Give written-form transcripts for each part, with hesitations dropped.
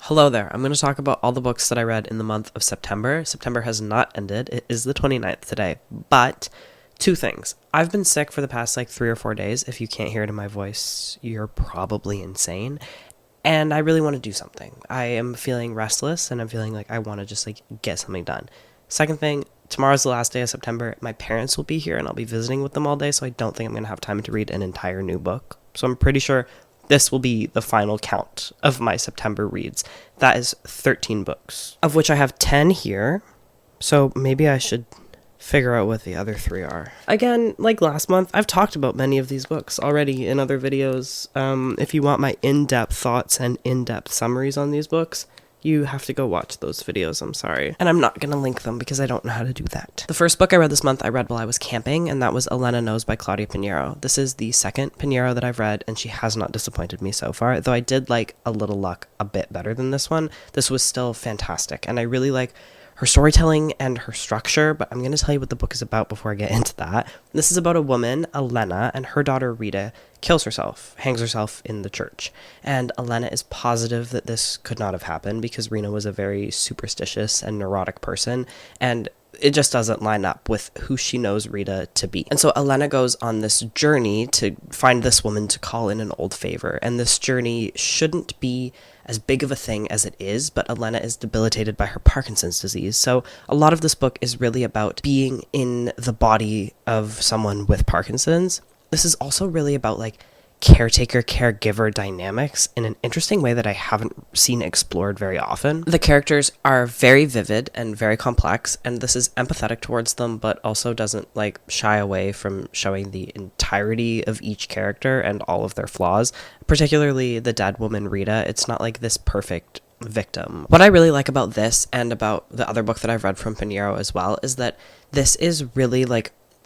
Hello there. I'm going to talk about all the books that I read in the month of September. September has not ended. It is the 29th today. But two things. I've been sick for the past 3 or 4 days. If you can't hear it in my voice, you're probably insane. And I really want to do something. I am feeling restless and I'm feeling like I want to just get something done. Second thing, tomorrow's the last day of September. My parents will be here and I'll be visiting with them all day, so I don't think I'm going to have time to read an entire new book. So I'm pretty sure this will be the final count of my September reads. That is 13 books, of which I have 10 here. So maybe I should figure out what the other 3 are. Again, like last month, I've talked about many of these books already in other videos. If you want my in-depth thoughts and in-depth summaries on these books, you have to go watch those videos, I'm sorry. And I'm not going to link them because I don't know how to do that. The first book I read this month, I read while I was camping, and that was Elena Knows by Claudia Piñeiro. This is the second Piñeiro that I've read, and she has not disappointed me so far, though I did like A Little Luck a bit better than this one. This was still fantastic, and I really like her storytelling and her structure, but I'm going to tell you what the book is about before I get into that. This is about a woman, Elena, and her daughter Rita kills herself, hangs herself in the church. And Elena is positive that this could not have happened because Rita was a very superstitious and neurotic person, and it just doesn't line up with who she knows Rita to be. And so Elena goes on this journey to find this woman to call in an old favor, and this journey shouldn't be as big of a thing as it is, but Elena is debilitated by her Parkinson's disease. So a lot of this book is really about being in the body of someone with Parkinson's. This is also really about caretaker-caregiver dynamics in an interesting way that I haven't seen explored very often. The characters are very vivid and very complex, and this is empathetic towards them, but also doesn't shy away from showing the entirety of each character and all of their flaws, particularly the dead woman Rita. It's not like this perfect victim. What I really like about this and about the other book that I've read from Piñeiro as well is that this is really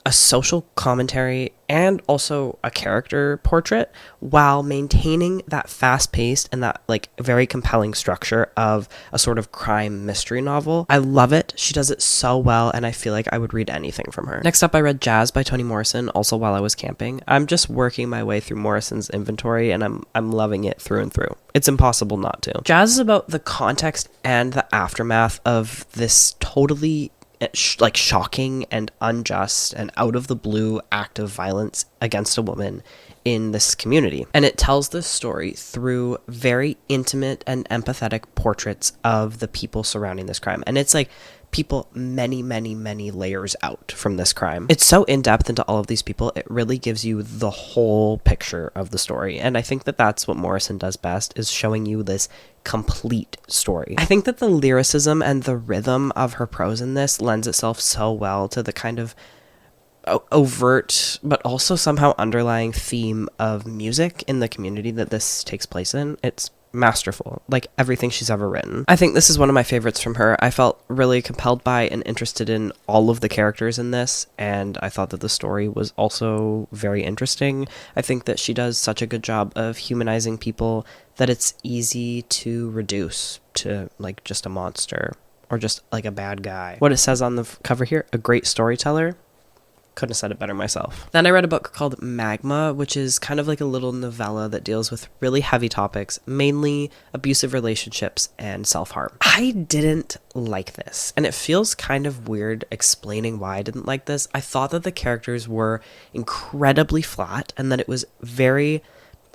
a social commentary and also a character portrait while maintaining that fast-paced and that very compelling structure of a sort of crime mystery novel. I love it. She does it so well, and I feel like I would read anything from her. Next up, I read Jade by Toni Morrison, also while I was camping. I'm just working my way through Morrison's inventory, and I'm loving it through and through. It's impossible not to. Jade is about the context and the aftermath of this totally shocking and unjust and out of the blue act of violence against a woman in this community. And it tells this story through very intimate and empathetic portraits of the people surrounding this crime. And it's people many, many, many layers out from this crime. It's so in-depth into all of these people, it really gives you the whole picture of the story. And I think that that's what Morrison does best, is showing you this complete story. I think that the lyricism and the rhythm of her prose in this lends itself so well to the kind of overt but also somehow underlying theme of music in the community that this takes place in. It's masterful, like everything she's ever written. I think this is one of my favorites from her. I felt really compelled by and interested in all of the characters in this, and I thought that the story was also very interesting. I think that she does such a good job of humanizing people that it's easy to reduce to just a monster or just a bad guy. What it says on the cover here, a great storyteller. Couldn't have said it better myself. Then I read a book called Magma, which is kind of like a little novella that deals with really heavy topics, mainly abusive relationships and self-harm. I didn't like this, and it feels kind of weird explaining why I didn't like this. I thought that the characters were incredibly flat and that it was very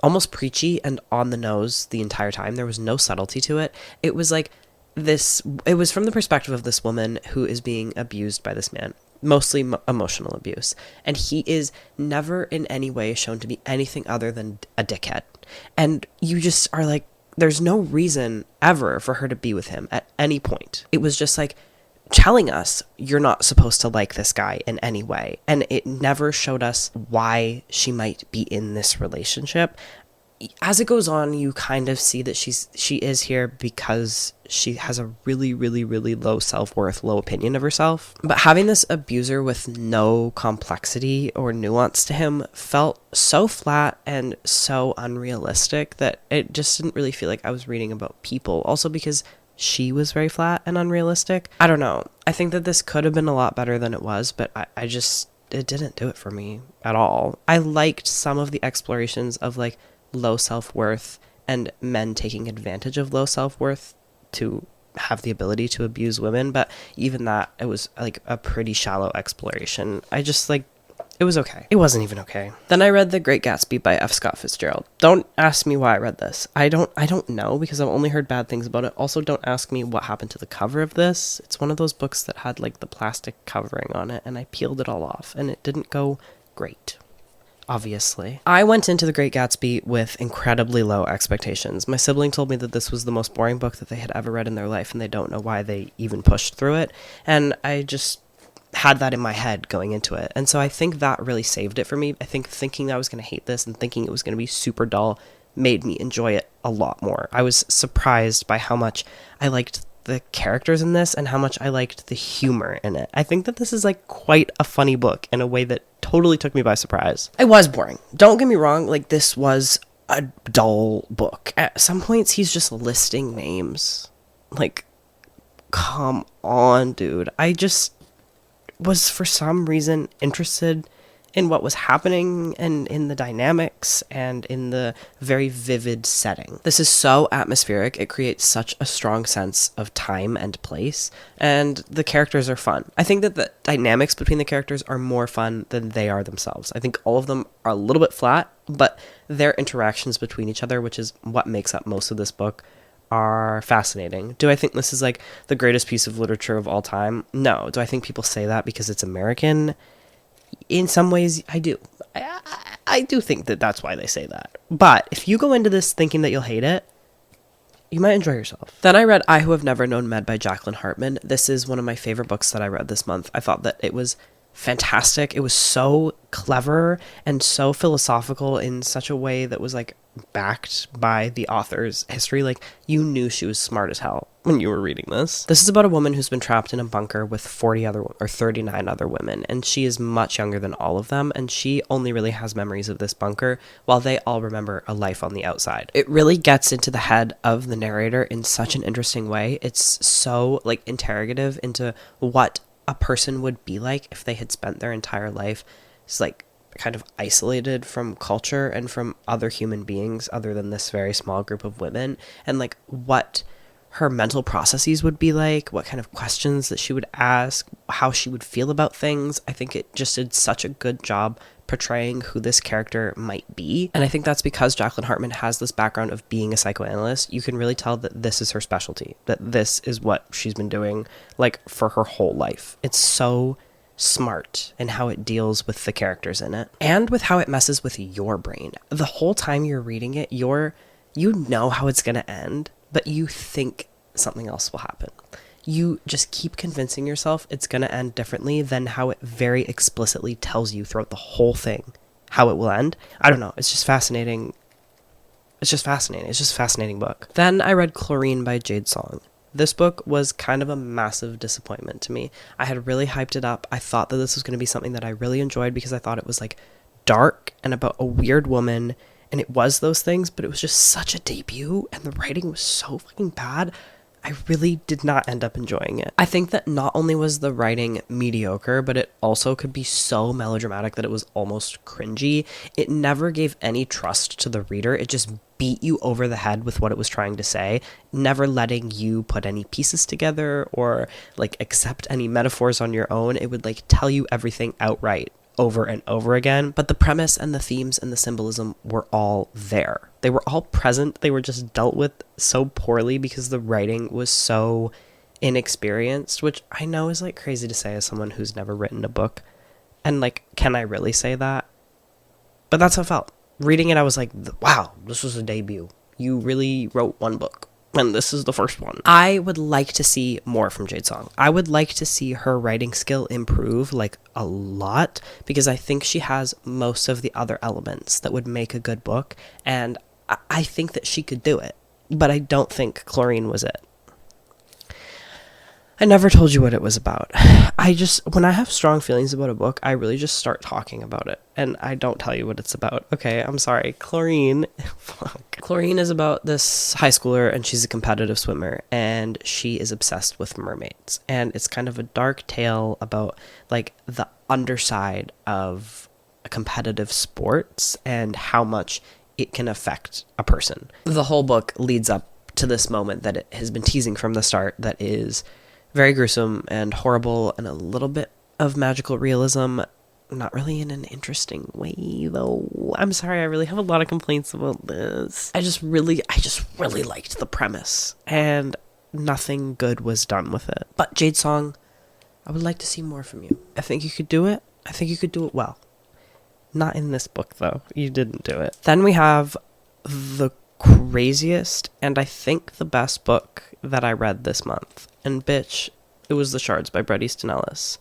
almost preachy and on the nose the entire time. There was no subtlety to it. It was it was from the perspective of this woman who is being abused by this man. Mostly emotional abuse. And he is never in any way shown to be anything other than a dickhead. And you just are there's no reason ever for her to be with him at any point. It was just telling us you're not supposed to like this guy in any way. And it never showed us why she might be in this relationship. As it goes on, you kind of see that she is here because she has a really, really, really low self-worth, low opinion of herself. But having this abuser with no complexity or nuance to him felt so flat and so unrealistic that it just didn't really feel like I was reading about people. Also because she was very flat and unrealistic. I don't know. I think that this could have been a lot better than it was, but it didn't do it for me at all. I liked some of the explorations of low self-worth and men taking advantage of low self-worth to have the ability to abuse women, but even that, it was like a pretty shallow exploration. I just like, it was okay. It wasn't even okay. Then I read The Great Gatsby by F. Scott Fitzgerald. Don't ask me why I read this. I don't know, because I've only heard bad things about it. Also, don't ask me what happened to the cover of this. It's one of those books that had like the plastic covering on it, and I peeled it all off, and it didn't go great. Obviously. I went into The Great Gatsby with incredibly low expectations. My sibling told me that this was the most boring book that they had ever read in their life, and they don't know why they even pushed through it. And I just had that in my head going into it. And so I think that really saved it for me. I think thinking that I was going to hate this and thinking it was going to be super dull made me enjoy it a lot more. I was surprised by how much I liked the characters in this and how much I liked the humor in it. I think that this is like quite a funny book in a way that totally took me by surprise. It was boring. Don't get me wrong, like this was a dull book. At some points he's just listing names. Like, come on, dude. I just was for some reason interested in what was happening and in the dynamics and in the very vivid setting. This is so atmospheric. It creates such a strong sense of time and place, and the characters are fun. I think that the dynamics between the characters are more fun than they are themselves. I think all of them are a little bit flat, but their interactions between each other, which is what makes up most of this book, are fascinating. Do I think this is like the greatest piece of literature of all time? No. Do I think people say that because it's American? In some ways, I do. I do think that that's why they say that. But if you go into this thinking that you'll hate it, you might enjoy yourself. Then I read I Who Have Never Known Med by Jacqueline Harpman. This is one of my favorite books that I read this month. I thought that it was fantastic. It was so clever and so philosophical in such a way that was like backed by the author's history. Like, you knew she was smart as hell when you were reading this. This is about a woman who's been trapped in a bunker with 39 other women, and she is much younger than all of them, and she only really has memories of this bunker while they all remember a life on the outside. It really gets into the head of the narrator in such an interesting way. It's so like interrogative into what a person would be like if they had spent their entire life just like kind of isolated from culture and from other human beings other than this very small group of women, and like what her mental processes would be like, what kind of questions that she would ask, how she would feel about things. I think it just did such a good job portraying who this character might be. And I think that's because Jacqueline Harpman has this background of being a psychoanalyst. You can really tell that this is her specialty, that this is what she's been doing like for her whole life. It's so smart in how it deals with the characters in it and with how it messes with your brain. The whole time you're reading it, you know how it's going to end, but you think something else will happen. You just keep convincing yourself it's going to end differently than how it very explicitly tells you throughout the whole thing how it will end. I don't know. It's just fascinating. It's just fascinating. It's just a fascinating book. Then I read Chlorine by Jade Song. This book was kind of a massive disappointment to me. I had really hyped it up. I thought that this was going to be something that I really enjoyed because I thought it was like dark and about a weird woman. And it was those things, but it was just such a debut, and the writing was so fucking bad. I really did not end up enjoying it. I think that not only was the writing mediocre, but it also could be so melodramatic that it was almost cringy. It never gave any trust to the reader. It just beat you over the head with what it was trying to say, never letting you put any pieces together or like accept any metaphors on your own. It would like tell you everything outright over and over again, but the premise and the themes and the symbolism were all there. They were all present. They were just dealt with so poorly because the writing was so inexperienced, which I know is like crazy to say as someone who's never written a book. And like, can I really say that? But that's how it felt. Reading it, I was like, wow, this was a debut. You really wrote one book, and this is the first one. I would like to see more from Jade Song. I would like to see her writing skill improve like a lot, because I think she has most of the other elements that would make a good book, and I think that she could do it, but I don't think Chlorine was it. I never told you what it was about. When I have strong feelings about a book, I really just start talking about it, and I don't tell you what it's about. Okay, I'm sorry. Chlorine. Fuck. Chlorine is about this high schooler, and she's a competitive swimmer, and she is obsessed with mermaids. And it's kind of a dark tale about, like, the underside of competitive sports and how much it can affect a person. The whole book leads up to this moment that it has been teasing from the start that is very gruesome and horrible and a little bit of magical realism. Not really in an interesting way, though. I'm sorry, I really have a lot of complaints about this. I just really liked the premise, and nothing good was done with it. But Jade Song, I would like to see more from you. I think you could do it. I think you could do it well. Not in this book, though. You didn't do it. Then we have the craziest and I think the best book that I read this month. And bitch, it was The Shards by Bret Easton Ellis.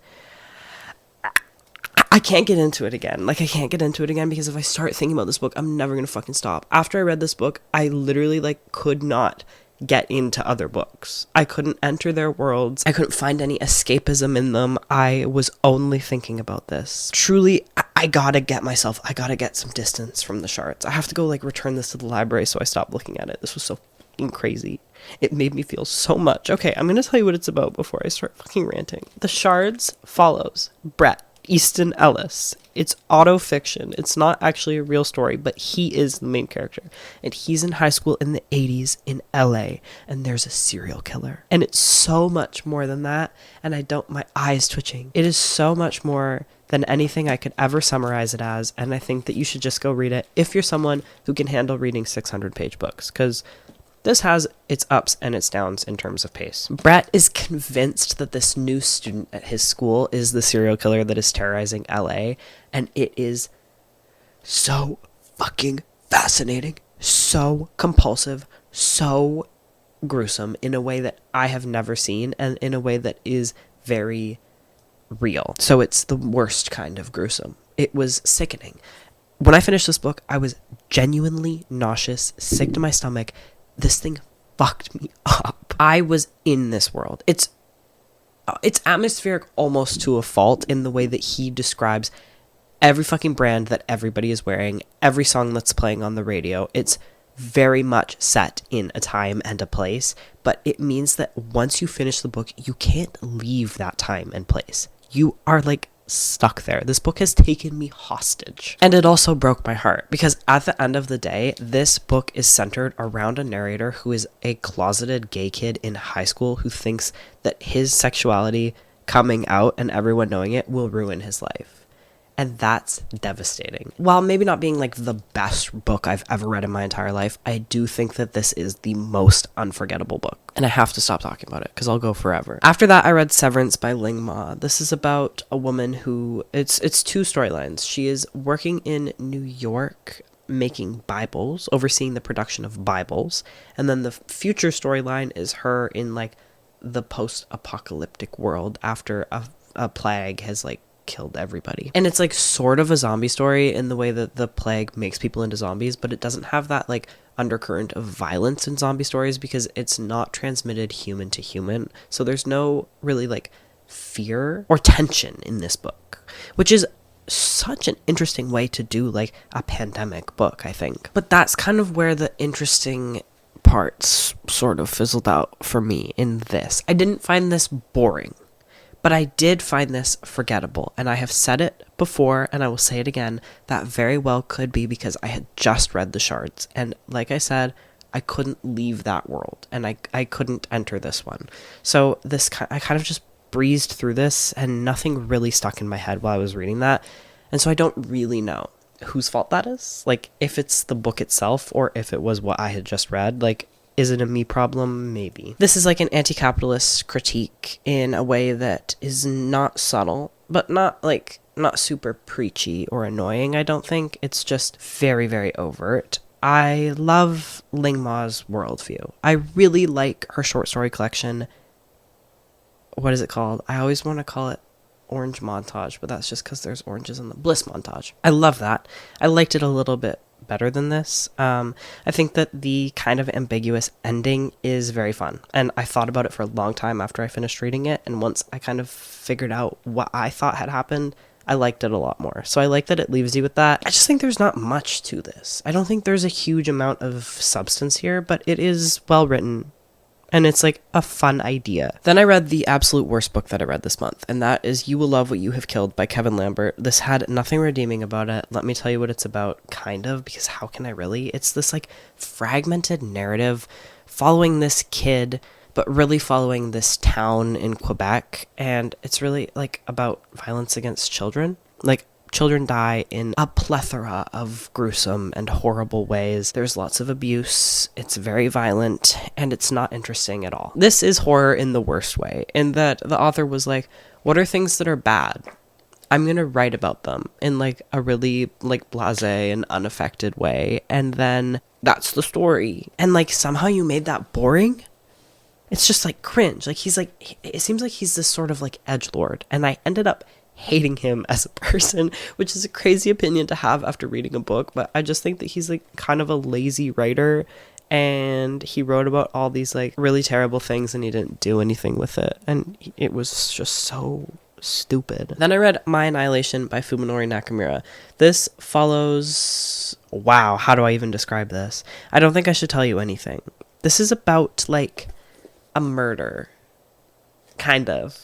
I can't get into it again. Like, I can't get into it again because if I start thinking about this book, I'm never going to fucking stop. After I read this book, I literally, like, could not get into other books. I couldn't enter their worlds. I couldn't find any escapism in them. I was only thinking about this. Truly, I gotta get some distance from The Shards. I have to go, like, return this to the library so I stop looking at it. This was so fucking crazy. It made me feel so much. Okay, I'm gonna tell you what it's about before I start fucking ranting. The Shards follows Bret Easton Ellis. It's auto-fiction. It's not actually a real story, but he is the main character. And he's in high school in the 80s in LA, and there's a serial killer. And it's so much more than that, and my eyes twitching. It is so much more than anything I could ever summarize it as, and I think that you should just go read it if you're someone who can handle reading 600-page books, because this has its ups and its downs in terms of pace. Bret is convinced that this new student at his school is the serial killer that is terrorizing LA, and it is so fucking fascinating, so compulsive, so gruesome in a way that I have never seen, and in a way that is very real. So it's the worst kind of gruesome. It was sickening. When I finished this book, I was genuinely nauseous, sick to my stomach. This thing fucked me up. I was in this world. It's atmospheric almost to a fault in the way that he describes every fucking brand that everybody is wearing, every song that's playing on the radio. It's very much set in a time and a place, but it means that once you finish the book, you can't leave that time and place. You are, like, stuck there. This book has taken me hostage. And it also broke my heart because at the end of the day, this book is centered around a narrator who is a closeted gay kid in high school who thinks that his sexuality coming out and everyone knowing it will ruin his life. And that's devastating. While maybe not being like the best book I've ever read in my entire life, I do think that this is the most unforgettable book. And I have to stop talking about it because I'll go forever. After that, I read Severance by Ling. This is about a woman who, it's two storylines. She is working in New York making Bibles, overseeing the production of Bibles. And then the future storyline is her in like the post-apocalyptic world after a plague has like killed everybody. And it's like sort of a zombie story in the way that the plague makes people into zombies, but it doesn't have that like undercurrent of violence in zombie stories because it's not transmitted human to human. So there's no really like fear or tension in this book, which is such an interesting way to do like a pandemic book, I think. But that's kind of where the interesting parts sort of fizzled out for me in this. I didn't find this boring. But I did find this forgettable, and I have said it before, and I will say it again, that very well could be because I had just read The Shards, and like I said, I couldn't leave that world, and I couldn't enter this one. So I kind of just breezed through this, and nothing really stuck in my head while I was reading that, and so I don't really know whose fault that is. Like, if it's the book itself, or if it was what I had just read, like, is it a me problem? Maybe. This is like an anti-capitalist critique in a way that is not subtle, but not super preachy or annoying, I don't think. It's just very, very overt. I love Ling Ma's worldview. I really like her short story collection. What is it called? I always want to call it Orange Montage, but that's just because there's oranges in the Bliss Montage. I love that. I liked it a little bit better than this. I think that the kind of ambiguous ending is very fun, and I thought about it for a long time after I finished reading it, and once I kind of figured out what I thought had happened, I liked it a lot more. So I like that it leaves you with that. I just think there's not much to this. I don't think there's a huge amount of substance here, but it is well written, and it's like a fun idea. Then I read the absolute worst book that I read this month, and that is You Will Love What You Have Killed by Kevin Lambert. This had nothing redeeming about it. Let me tell you what it's about, kind of, because how can I really? It's this like fragmented narrative following this kid, but really following this town in Quebec. And it's really like about violence against children. Like, children die in a plethora of gruesome and horrible ways. There's lots of abuse. It's very violent, and it's not interesting at all. This is horror in the worst way, in that the author was like, what are things that are bad? I'm going to write about them in like a really like blasé and unaffected way. And then that's the story. And like somehow you made that boring. It's just like cringe. Like he's like, it seems like he's this sort of like edgelord. And I ended up hating him as a person, which is a crazy opinion to have after reading a book. But I just think that he's like kind of a lazy writer. And he wrote about all these like really terrible things and he didn't do anything with it. And it was just so stupid. Then I read My Annihilation by Fuminori Nakamura. This follows... Wow, how do I even describe this? I don't think I should tell you anything. This is about, like, a murder. Kind of.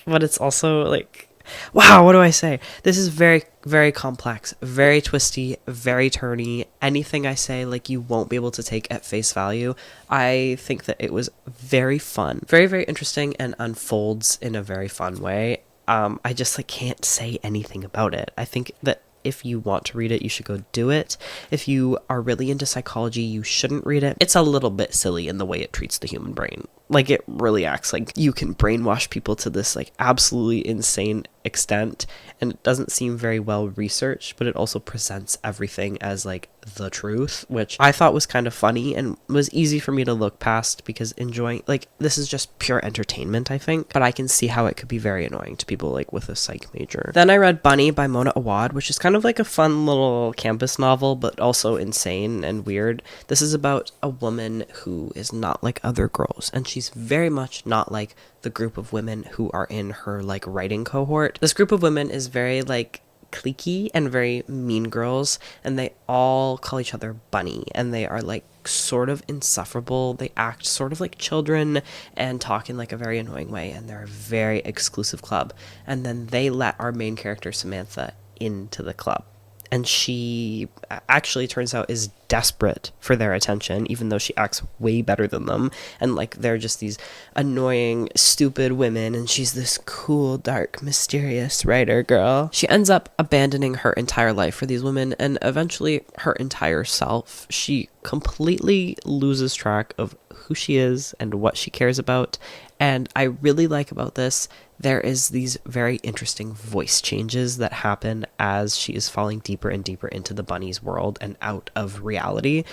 But it's also, like... Wow, what do I say? This is very, very complex, very twisty, very turny. Anything I say, like, you won't be able to take at face value. I think that it was very fun. Very, very interesting and unfolds in a very fun way. I just, like, can't say anything about it. I think that if you want to read it, you should go do it. If you are really into psychology, you shouldn't read it. It's a little bit silly in the way it treats the human brain. Like, it really acts like you can brainwash people to this, like, absolutely insane extent, and it doesn't seem very well researched, but it also presents everything as, like, the truth, which I thought was kind of funny and was easy for me to look past because enjoying, like, this is just pure entertainment, I think, but I can see how it could be very annoying to people, like, with a psych major. Then I read Bunny by Mona Awad, which is kind of like a fun little campus novel, but also insane and weird. This is about a woman who is not like other girls, and she's very much not like the group of women who are in her, like, writing cohort. This group of women is very, like, cliquey and very mean girls, and they all call each other Bunny, and they are, like, sort of insufferable. They act sort of like children and talk in, like, a very annoying way, and they're a very exclusive club. And then they let our main character Samantha into the club, and she actually turns out is desperate for their attention, even though she acts way better than them. And, like, they're just these annoying, stupid women, and she's this cool, dark, mysterious writer girl. She ends up abandoning her entire life for these women, and eventually her entire self. She completely loses track of who she is and what she cares about. And I really like about this, there is these very interesting voice changes that happen as she is falling deeper and deeper into the bunny's world and out of reality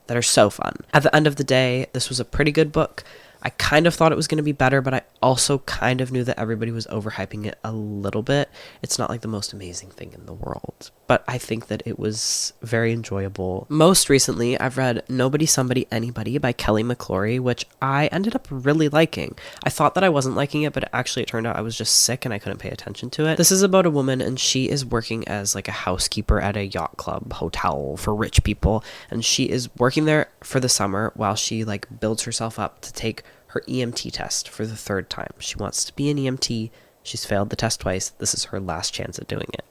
that are so fun. At the end of the day, this was a pretty good book. I kind of thought it was going to be better, but I also kind of knew that everybody was overhyping it a little bit. It's not like the most amazing thing in the world, but I think that it was very enjoyable. Most recently, I've read Nobody, Somebody, Anybody by Kelly mcclorey, which I ended up really liking. I thought that I wasn't liking it, but actually it turned out I was just sick and I couldn't pay attention to it. This is about a woman, and she is working as, like, a housekeeper at a yacht club hotel for rich people, and she is working there for the summer while she, like, builds herself up to take her EMT test for the third time. She wants to be an EMT. She's failed the test twice. This is her last chance at doing it.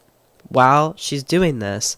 While she's doing this,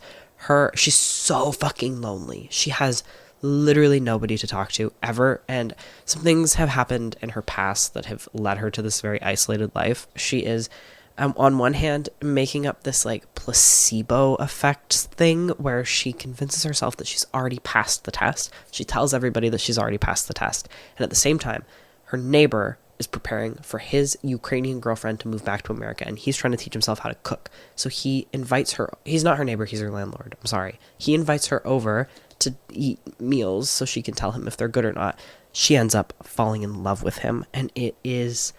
she's so fucking lonely. She has literally nobody to talk to ever, and some things have happened in her past that have led her to this very isolated life. She is on one hand making up this, like, placebo effect thing where she convinces herself that she's already passed the test. She tells everybody that she's already passed the test, and at the same time her neighbor is preparing for his Ukrainian girlfriend to move back to America, and he's trying to teach himself how to cook. So he invites her. He's not her neighbor, he's her landlord. I'm sorry. He invites her over to eat meals so she can tell him if they're good or not. She ends up falling in love with him, and it is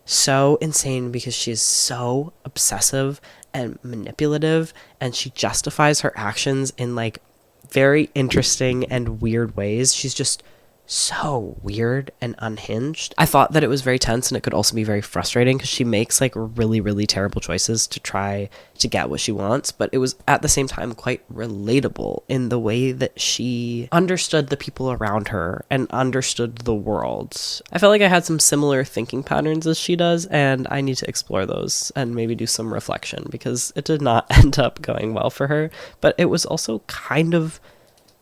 so insane because she is so obsessive and manipulative, and she justifies her actions in, like, very interesting and weird ways. She's just so weird and unhinged. I thought that it was very tense, and it could also be very frustrating because she makes, like, really, really terrible choices to try to get what she wants, but it was at the same time quite relatable in the way that she understood the people around her and understood the world. I felt like I had some similar thinking patterns as she does, and I need to explore those and maybe do some reflection because it did not end up going well for her, but it was also kind of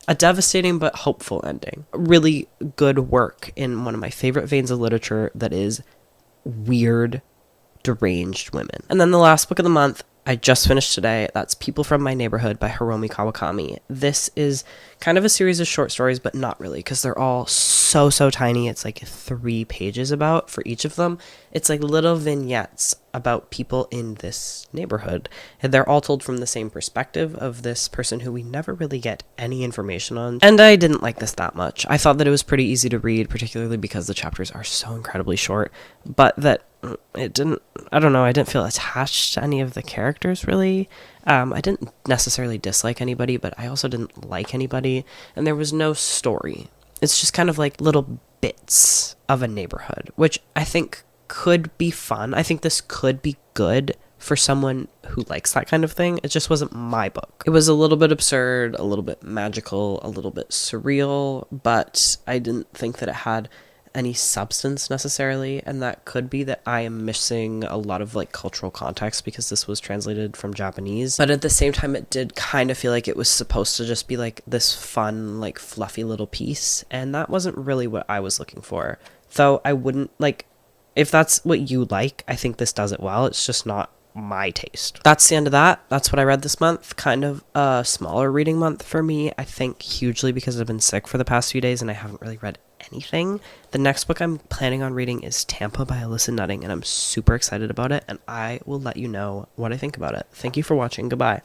A devastating but hopeful ending. Really good work in one of my favorite veins of literature that is weird, deranged women. And then the last book of the month, I just finished today. That's People from My Neighborhood by Hiromi Kawakami. This is kind of a series of short stories, but not really, because they're all so tiny. It's like 3 pages about for each of them. It's like little vignettes about people in this neighborhood. And they're all told from the same perspective of this person who we never really get any information on. And I didn't like this that much. I thought that it was pretty easy to read, particularly because the chapters are so incredibly short, but that it didn't, I don't know, I didn't feel attached to any of the characters, really. I didn't necessarily dislike anybody, but I also didn't like anybody, and there was no story. It's just kind of like little bits of a neighborhood, which I think could be fun. I think this could be good for someone who likes that kind of thing. It just wasn't my book. It was a little bit absurd, a little bit magical, a little bit surreal, but I didn't think that it had any substance necessarily, and that could be that I am missing a lot of like cultural context because this was translated from Japanese, but at the same time it did kind of feel like it was supposed to just be like this fun, like fluffy little piece, and that wasn't really what I was looking for. Though I wouldn't, like, if that's what you like, I think this does it well. It's just not my taste. That's the end of that. That's what I read this month. Kind of a smaller reading month for me, I think, hugely because I've been sick for the past few days and I haven't really read anything. The next book I'm planning on reading is Tampa by Alyssa Nutting, and I'm super excited about it, and I will let you know what I think about it. Thank you for watching. Goodbye.